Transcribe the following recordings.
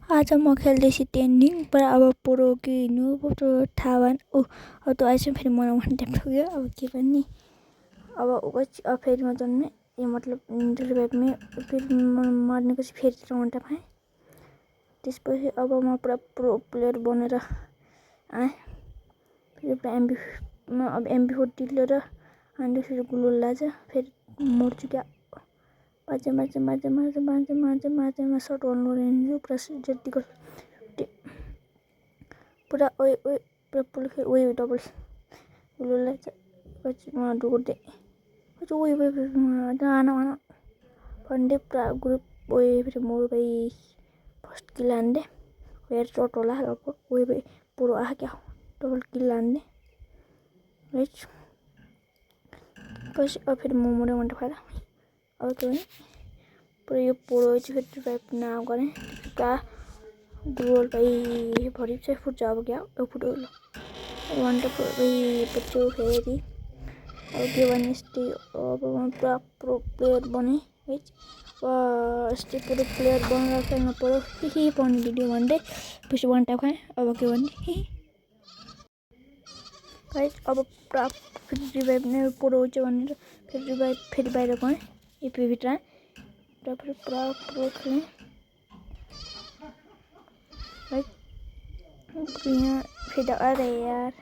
आज म खेल्दैछु टेन्डिङ पर अब पुरो कि हिँड्नु पुरो थाहा भएन अब त आएछ फेरि मलाई वान टाइम ठोक्यो अब के गर्ने अब फेरि म जन्मेँ यो मतलब रिभाइभमै फेरि मर्नेपछि फेरि वान टाइम आएँ त्यसपछि अब म पुरा प्रो प्लेयर बनेर आएँ फेरि पुरा अब MP4 टिलेर अनि फेरि गुलो लाज फेरि मर्छु क्या माझे सर्ट वन गरेर पुरा जतिको पुरा पुरा पुल फेरि डबल गुलो लाज डुगुर्दै आना फन्डे पुरा ग्रुप फेरि मोर भाइ फर्स्ट किल हान्ने फेरि चोट होला भाइ पुरो आह क्या डबल किल हान्ने पछि अब फेरि मोमोले मन फाएर अब के भने पुरा यो पुरो चाहिँ फेरि रिभाइभ न गरेँ पुरा ग्रोल भाइ भरि चाहिँ फुट्छ अब क्या फुट्यो वान टाइम पछि फेरि अब के भने यस्तै अब म पुरा प्रो प्लेयर बनेँ है यस्तै पुरो प्लेयर बनाएर खेल्नु पऱ्यो के पाउने भिडियो भन्दै पछि वान टाइम खाएँ अब के भने है अब पुरा फेरि रिभाइभ नै पुरो चाहिँ भनेर फेरि रिभाइभ फेरि बाहिर गएँ एपीभित्र पुरा प्रो खेलेँ है यहाँ फेरि अरे यार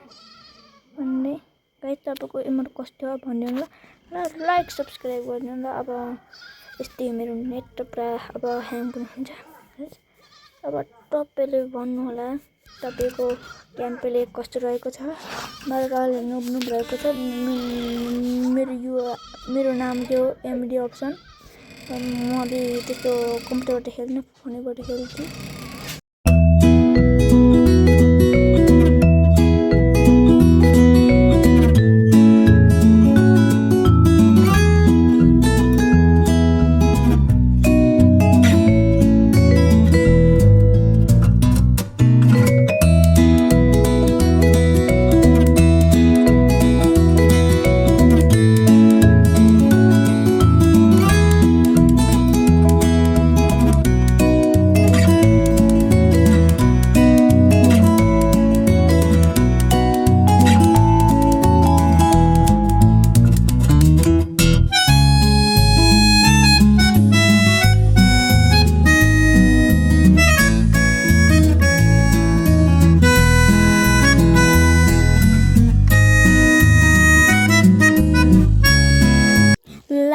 भन्दै गाइस तपाईँको इमोट कस्तो हो भनिदिनु ल लाइक सब्सक्राइब गरिदिनु ल अब यस्तै मेरो नेट पुरा अब ह्याङ पनि हुन्छ अब तपाईँले भन्नु होला तपाईँको गेम प्ले कस्तो रहेको छ मलाई नुब्नु भएको छ मेरो नाम के हो एमडी अप्सन मैले त्यस्तो कम्प्युटरबाट खेल्ने फोनबाट खेल्छु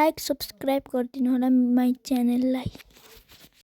लाइक सब्सक्राइब गरिदिनु होला माई च्यानललाई।